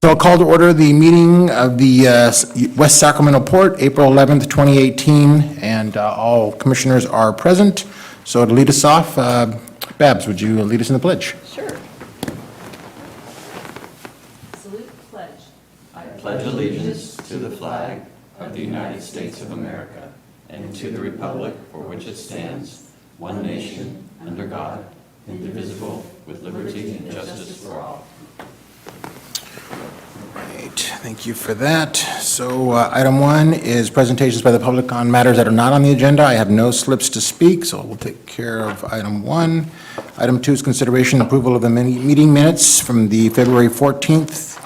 So I'll call to order the meeting of the West Sacramento Port, April 11th, 2018, and all commissioners are present. So to lead us off, Babs, would you lead us in the pledge? Sure. Salute the pledge. I pledge allegiance to the flag of the United States of America and to the republic for which it stands, one nation, under God, indivisible, with liberty and justice for all. Right, thank you for that. So item one is presentations by the public on matters that are not on the agenda. I have no slips to speak, so we'll take care of item one. Item two is consideration and approval of the meeting minutes from the February 14th.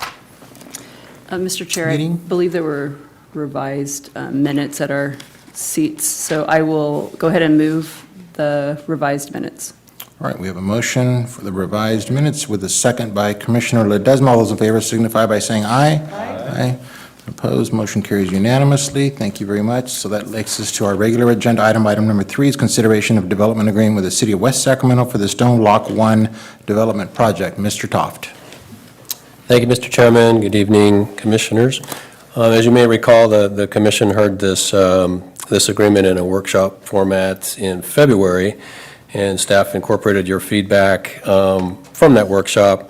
Mr. Chair, Meeting? I believe there were revised minutes at our seats, so I will go ahead and move the revised minutes. All right, we have a motion for the revised minutes with a second by Commissioner Ledesma. All those in favor signify by saying aye. Aye. Opposed, motion carries unanimously. Thank you very much. So that takes us to our regular agenda item. Item number 3 is consideration of development agreement with the City of West Sacramento for the Stone Lock 1 development project. Mr. Toft. Thank you, Mr. Chairman. Good evening, Commissioners. As you may recall, the Commission heard this agreement in a workshop format in February, and staff incorporated your feedback from that workshop,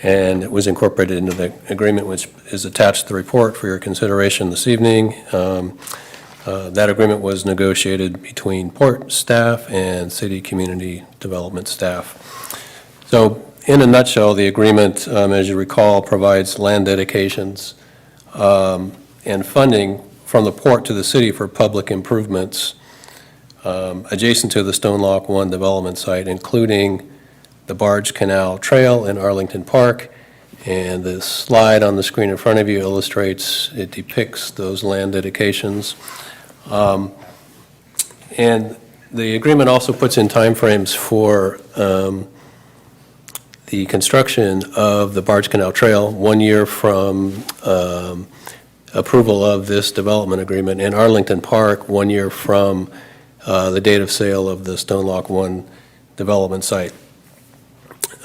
and it was incorporated into the agreement, which is attached to the report for your consideration this evening. That agreement was negotiated between Port staff and City Community Development staff. So, in a nutshell, the agreement, as you recall, provides land dedications and funding from the Port to the City for public improvements adjacent to the Stone Lock 1 development site, including the Barge Canal Trail in Arlington Park. And the slide on the screen in front of you it depicts those land dedications. And the agreement also puts in timeframes for the construction of the Barge Canal Trail, 1 year from approval of this development agreement, and Arlington Park, 1 year from the date of sale of the Stone Lock 1 development site.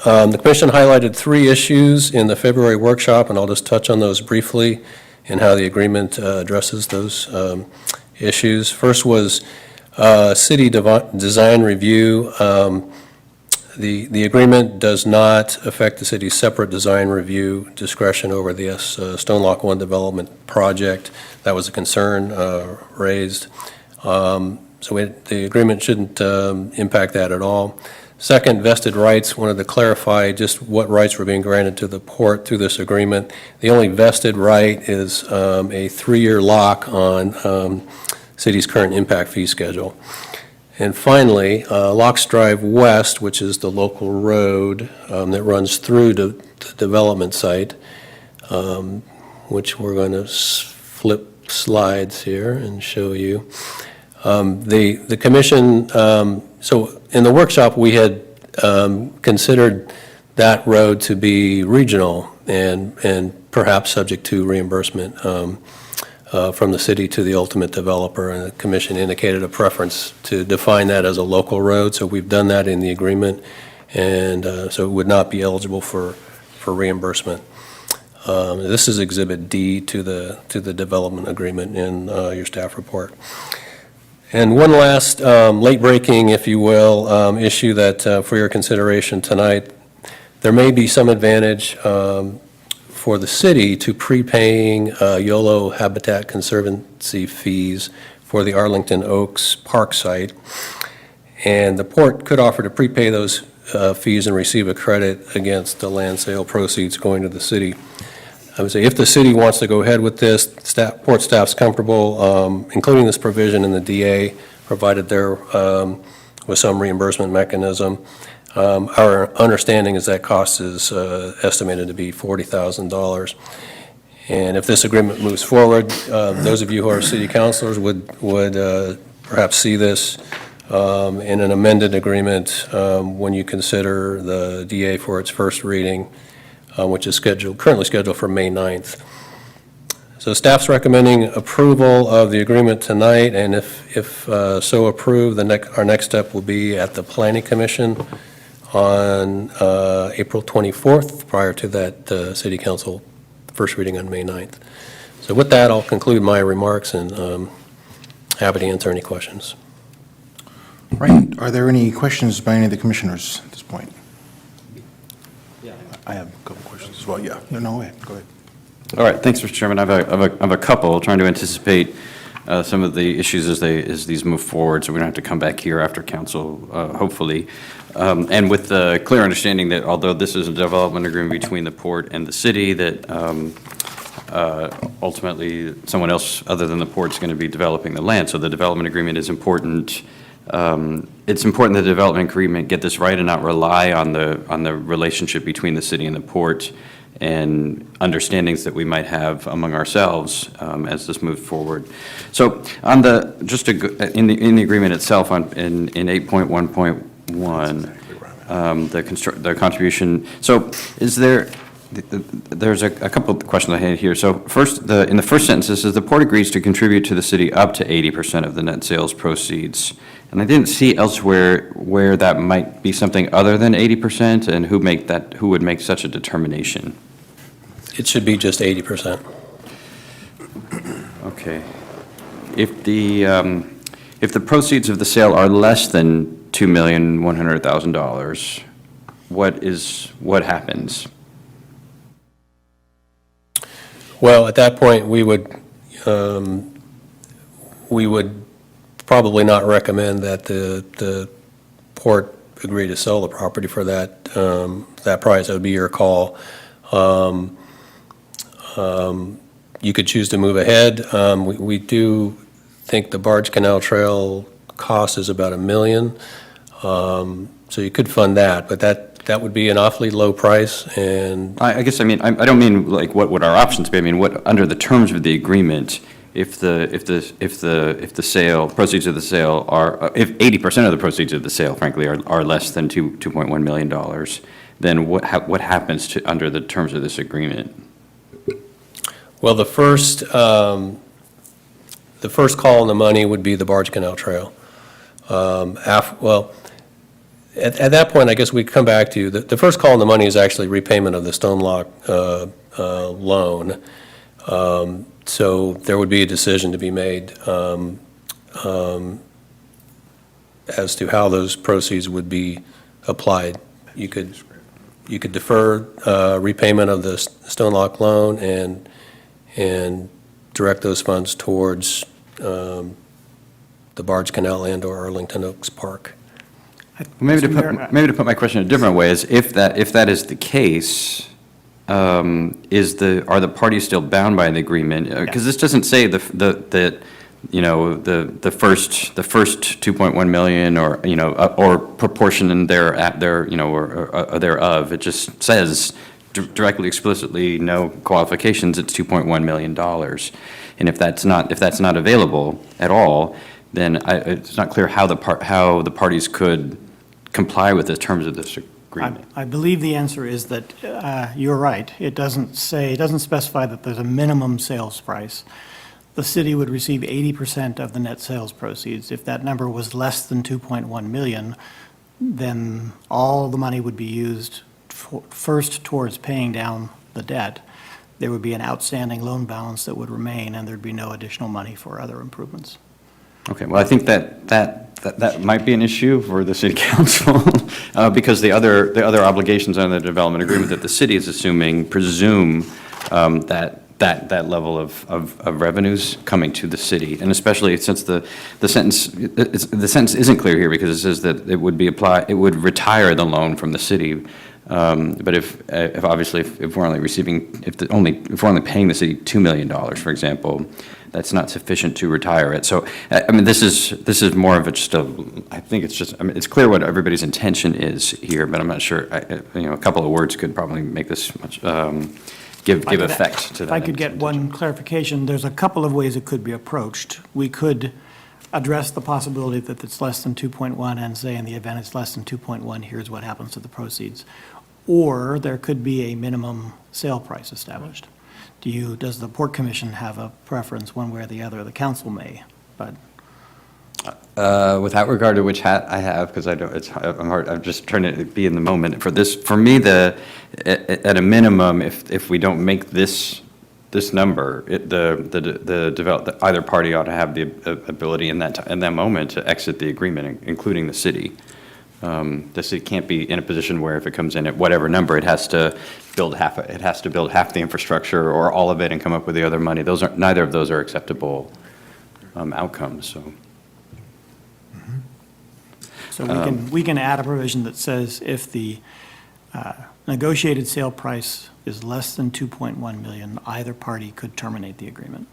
The Commission highlighted 3 issues in the February workshop, and I'll just touch on those briefly and how the agreement addresses those issues. First was city design review. The agreement does not affect the city's separate design review discretion over the Stone Lock 1 development project. That was a concern raised. So the agreement shouldn't impact that at all. Second, vested rights. Wanted to clarify just what rights were being granted to the Port through this agreement. The only vested right is a 3-year lock on city's current impact fee schedule. And finally, Locks Drive West, which is the local road that runs through the development site, which we're going to flip slides here and show you. The Commission, so in the workshop we had considered that road to be regional and perhaps subject to reimbursement from the city to the ultimate developer, and the Commission indicated a preference to define that as a local road, so we've done that in the agreement, and so it would not be eligible for reimbursement. This is Exhibit D to the development agreement in your staff report. And one last late-breaking, if you will, issue that for your consideration tonight. There may be some advantage for the city to prepaying Yolo Habitat Conservancy fees for the Arlington Oaks Park site. And the Port could offer to prepay those fees and receive a credit against the land sale proceeds going to the city. I would say if the city wants to go ahead with this, Port staff's comfortable, including this provision in the DA, provided there was some reimbursement mechanism. Our understanding is that cost is estimated to be $40,000. And if this agreement moves forward, those of you who are city councilors would perhaps see this in an amended agreement when you consider the DA for its first reading, which is currently scheduled for May 9th. So staff's recommending approval of the agreement tonight, and if so approved, our next step will be at the Planning Commission on April 24th, prior to that City Council first reading on May 9th. So with that, I'll conclude my remarks and happy to answer any questions. Right. Are there any questions by any of the commissioners at this point? I have a couple questions as well, yeah. No, go ahead. All right, thanks, Mr. Chairman. I have a couple, trying to anticipate some of the issues as these move forward, so we don't have to come back here after council, hopefully. And with the clear understanding that although this is a development agreement between the port and the city, that ultimately someone else other than the port is going to be developing the land. So the development agreement is important. It's important that the development agreement get this right and not rely on the relationship between the city and the port and understandings that we might have among ourselves as this moves forward. So on the in the agreement itself in 8.1.1, the contribution. So is there? There's a couple of questions I had here. So first, in the first sentence, it says the port agrees to contribute to the city up to 80% of the net sales proceeds. And I didn't see elsewhere where that might be something other than 80%, and who would make such a determination? It should be just 80%. Okay. If the proceeds of the sale are less than $2,100,000, what happens? Well, at that point, we would probably not recommend that the port agree to sell the property for that price. That would be your call. You could choose to move ahead. We do think the Barge Canal Trail cost is about $1 million, so you could fund that, but that would be an awfully low price. And I guess I don't mean like what would our options be. I mean, what under the terms of the agreement, if the sale proceeds of the sale are if 80% of the proceeds of the sale, frankly, are less than $2.1 million, then what happens to under the terms of this agreement? well, the first call on the money would be the Barge Canal Trail. At that point, I guess we come back to the first call on the money is actually repayment of the Stone Lock loan. So there would be a decision to be made as to how those proceeds would be applied. You could defer repayment of the Stone Lock loan and direct those funds towards the Barge Canal and/or Arlington Oaks Park. Maybe to put my question in a different way is if that is the case, are the parties still bound by the agreement? Because this doesn't say the first 2.1 million or proportion in thereof. It just says directly, explicitly, no qualifications. It's $2.1 million, and if that's not available at all, then it's not clear how the parties could comply with the terms of this agreement. I believe the answer is that you're right. It doesn't specify that there's a minimum sales price. The city would receive 80% of the net sales proceeds. If that number was less than 2.1 million, then all the money would be used first towards paying down the debt. There would be an outstanding loan balance that would remain, and there'd be no additional money for other improvements. Okay, well, I think that might be an issue for the city council because the other obligations under the development agreement that the city is assuming presume that level of revenues coming to the city, and especially since the sentence isn't clear here because it says that it would retire the loan from the city. But if we're only paying the city $2 million, for example, that's not sufficient to retire it. So, I mean, this is more of I think it's clear what everybody's intention is here, but I'm not sure. A couple of words could probably make this much give effect to that. If I could get one clarification, there's a couple of ways it could be approached. We could address the possibility that it's less than 2.1 and say in the event it's less than 2.1, here's what happens to the proceeds. Or there could be a minimum sale price established. Does the Port Commission have a preference one way or the other? The council may, but. Without regard to which hat I have, because I'm hard. I'm just trying to be in the moment. For me, at a minimum, if we don't make this this number, either party ought to have the ability in that moment to exit the agreement, including the city. The city can't be in a position where if it comes in at whatever number, it has to build half the infrastructure or all of it and come up with the other money. Neither of those are acceptable outcomes, so. So we can add a provision that says if the negotiated sale price is less than 2.1 million, either party could terminate the agreement.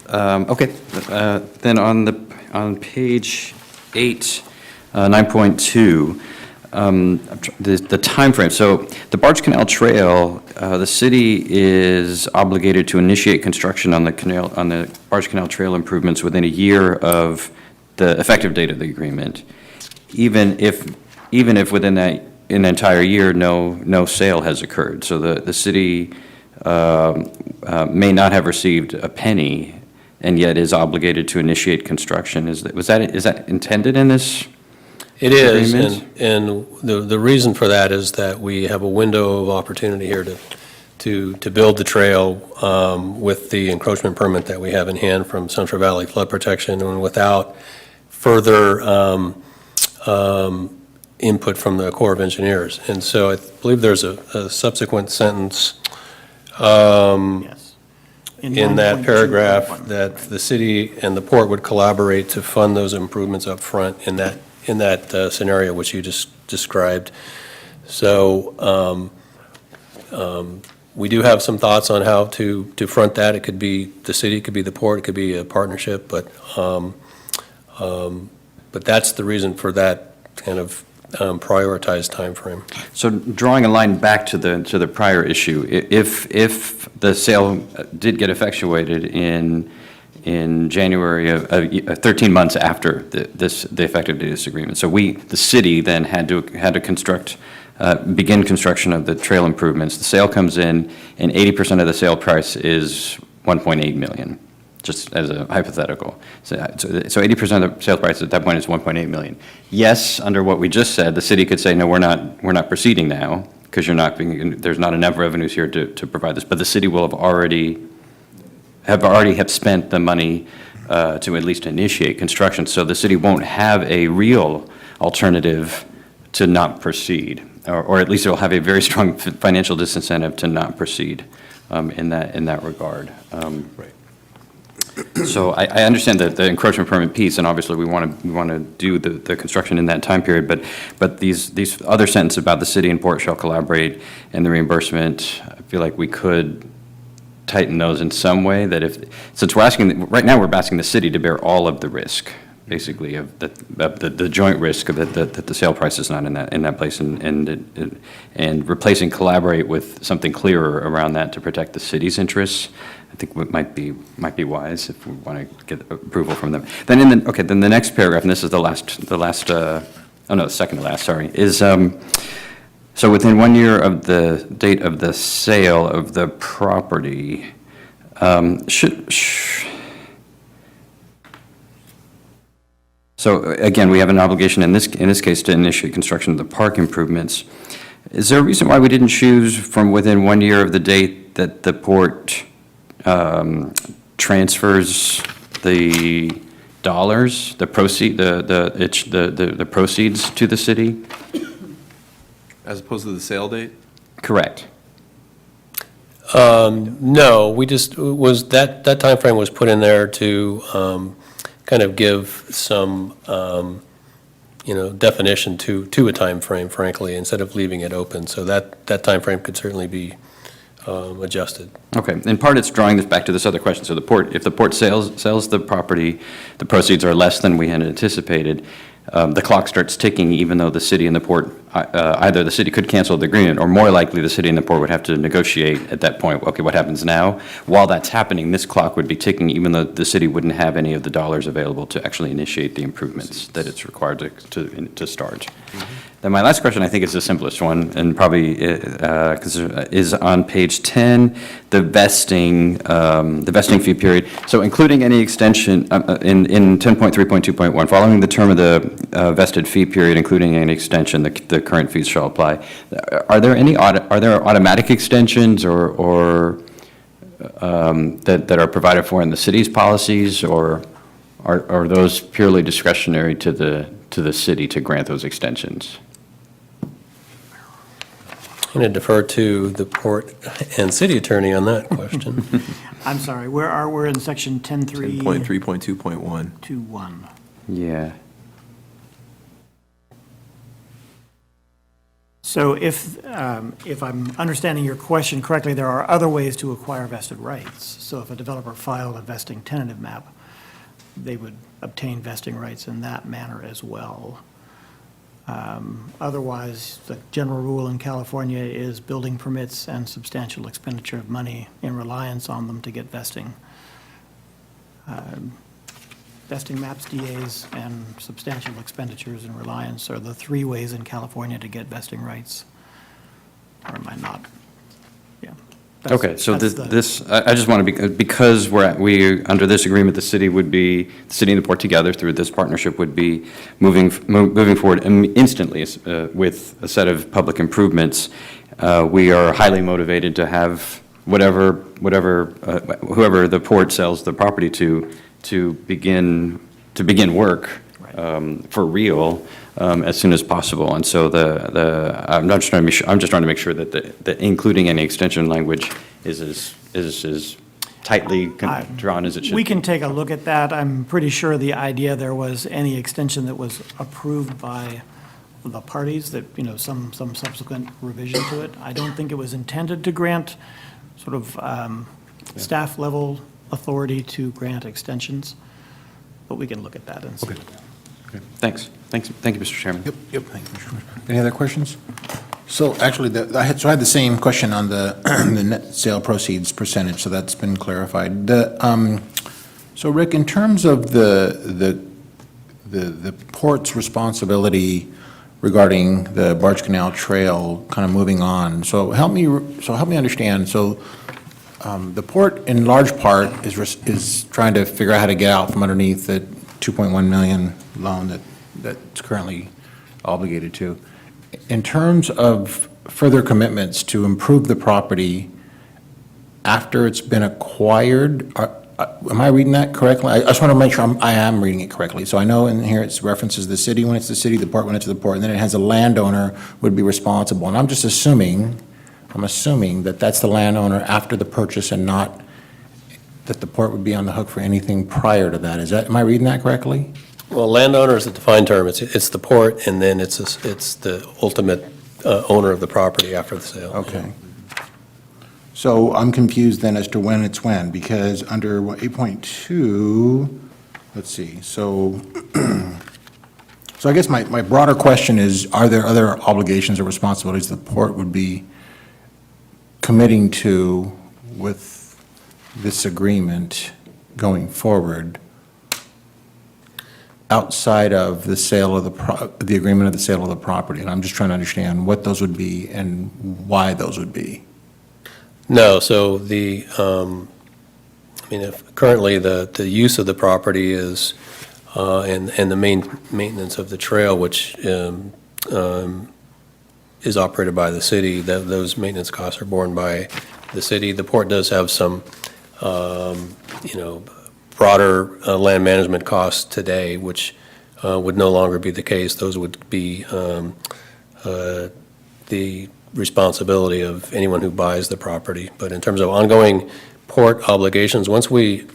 Okay, then on page 8, 9.2, the timeframe. So the Barge Canal Trail, the city is obligated to initiate construction on the Barge Canal Trail improvements within a year of the effective date of the agreement, even if within that an entire year no sale has occurred. So the city may not have received a penny and yet is obligated to initiate construction. Is that intended in this? It is, agreement? and the reason for that is that we have a window of opportunity here to build the trail with the encroachment permit that we have in hand from Central Valley Flood Protection, and without further input from the Corps of Engineers. And so I believe there's a subsequent sentence Yes. in that 9.2.1. paragraph that the city and the port would collaborate to fund those improvements up front in that scenario which you just described. So we do have some thoughts on how to front that. It could be the city, it could be the port, it could be a partnership, but that's the reason for that kind of prioritized timeframe. So drawing a line back to the prior issue, if the sale did get effectuated in January of 13 months after the effective date of this agreement, so the city then had to begin construction of the trail improvements. The sale comes in, and 80% of the sale price is 1.8 million. Just as a hypothetical. So 80% of the sales price at that point is 1.8 million. Yes, under what we just said, the city could say, no, we're not proceeding now, because there's not enough revenues here to provide this. But the city will have already spent the money to at least initiate construction. So the city won't have a real alternative to not proceed, or at least it will have a very strong financial disincentive to not proceed in that regard. Right. So I understand the encroachment permit piece, and obviously we want to do the construction in that time period, but these other sentences about the city and port shall collaborate and the reimbursement, I feel like we could tighten those in some way, that since right now we're asking the city to bear all of the risk, basically, of the joint risk of that the sale price is not in that place, and replacing collaborate with something clearer around that to protect the city's interests, I think it might be wise if we want to get approval from them. Then the next paragraph, and this is the second to last, sorry, is so within 1 year of the date of the sale of the property, so again, we have an obligation in this case to initiate construction of the park improvements. Is there a reason why we didn't choose from within 1 year of the date that the port transfers the dollars, the proceeds to the city? As opposed to the sale date? Correct. No, that timeframe was put in there to kind of give some, definition to a timeframe, frankly, instead of leaving it open. So that timeframe could certainly be adjusted. Okay. In part, it's drawing this back to this other question. So if the port sells the property, the proceeds are less than we had anticipated. The clock starts ticking, even though the city and the port, either the city could cancel the agreement, or more likely the city and the port would have to negotiate at that point. Okay, what happens now? While that's happening, this clock would be ticking, even though the city wouldn't have any of the dollars available to actually initiate the improvements that it's required to start. Then my last question, I think, is the simplest one, and probably is on page 10, the vesting fee period. So including any extension in 10.3.2.1, following the term of the vested fee period, including any extension, the current fees shall apply. Are there automatic extensions or that are provided for in the city's policies, or are those purely discretionary to the city to grant those extensions? I'm going to defer to the port and city attorney on that question. I'm sorry, we're in section 10.3. 10.3.2.1. 2.1. Yeah. So if I'm understanding your question correctly, there are other ways to acquire vested rights. So if a developer filed a vesting tentative map, they would obtain vesting rights in that manner as well. Otherwise, the general rule in California is building permits and substantial expenditure of money in reliance on them to get vesting. Vesting maps, DAs, and substantial expenditures in reliance are the three ways in California to get vesting rights. Or am I not? Yeah. That's- Okay, so that's the- this, I just want to be, because we, under this agreement, the city and the port together through this partnership would be moving forward instantly with a set of public improvements. We are highly motivated to have whoever the port sells the property to begin work for real as soon as possible. And so I'm just trying to make sure that including any extension language is as tightly drawn as it should We be. can take a look at that. I'm pretty sure the idea there was any extension that was approved by the parties, that, some subsequent revision to it. I don't think it was intended to grant sort of staff level authority to grant extensions, but we can look at that and see. Thank you, Mr. Chairman. Yep. Thank you, Mr. Commissioner. Any other questions? So actually, I had the same question on the the net sale proceeds percentage, so that's been clarified. So Rick, in terms of the port's responsibility regarding the Barge Canal Trail kind of moving on, so help me understand. So the port, in large part, is trying to figure out how to get out from underneath the $2.1 million loan that's currently obligated to. In terms of further commitments to improve the property after it's been acquired, am I reading that correctly? I just want to make sure I am reading it correctly. So I know in here it references the city when it's the city, the port when it's the port, and then it has a landowner would be responsible. And I'm assuming that that's the landowner after the purchase and not that the port would be on the hook for anything prior to that. Am I reading that correctly? Well, landowner is a defined term. It's the port, and then it's the ultimate owner of the property after the sale. Okay. So I'm confused then as to when it's when, because under 8.2, let's see, so I guess my broader question is, are there other obligations or responsibilities the port would be committing to with this agreement going forward outside of the sale of the agreement of the sale of the property? And I'm just trying to understand what those would be and why those would be. No, so currently the use of the property is, and the main maintenance of the trail, which is operated by the city, those maintenance costs are borne by the city. The port does have some, broader land management costs today, which would no longer be the case. Those would be the responsibility of anyone who buys the property. But in terms of ongoing port obligations, once we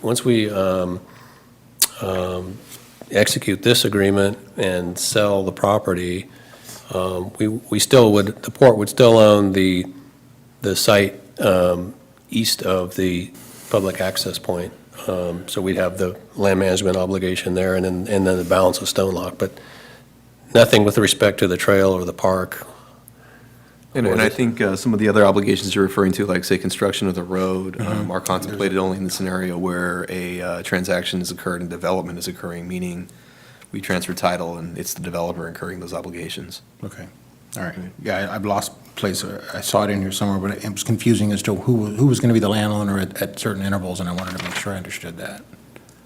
execute this agreement and sell the property, the port would still own the site east of the public access point. So we'd have the land management obligation there, and then the balance of Stone Lock, but nothing with respect to the trail or the park. And I think some of the other obligations you're referring to, like, say, construction of the road, are contemplated only in the scenario where a transaction has occurred and development is occurring, meaning we transfer title and it's the developer incurring those obligations. Okay, all right. Yeah, I've lost place. I saw it in here somewhere, but it was confusing as to who was going to be the landowner at certain intervals, and I wanted to make sure I understood that.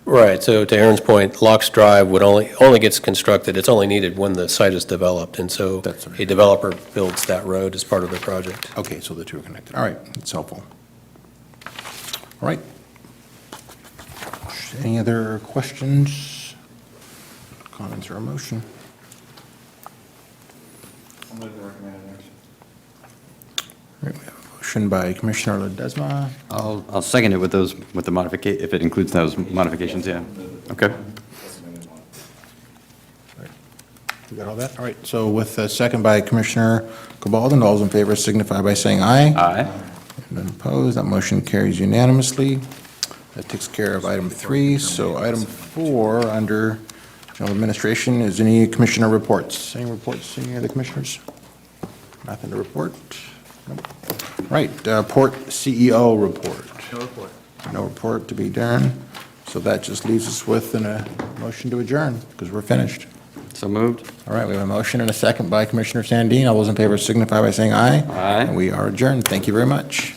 Right, so to Aaron's point, Locks Drive would only gets constructed, it's only needed when the site is developed, and so That's a developer builds that road as part of the project. Okay, so the two are connected. All right, that's helpful. All right. Any other questions, comments, or a motion? All right, we have a motion by Commissioner Ledesma. I'll second it with those, with the modification, if it includes those modifications, yeah. Okay. You got all that? All right, so with a second by Commissioner Gabaldon, all those in favor signify by saying aye. Aye. None opposed, that motion carries unanimously. That takes care of item 3. So item 4, under general administration, is any commissioner reports? Any reports, any of the commissioners? Nothing to report? Nope. Right, Port CEO report. No report. No report to be done. So that just leaves us with a motion to adjourn, because we're finished. So moved. All right, we have a motion and a second by Commissioner Sandin. All those in favor signify by saying aye. Aye. And we are adjourned. Thank you very much.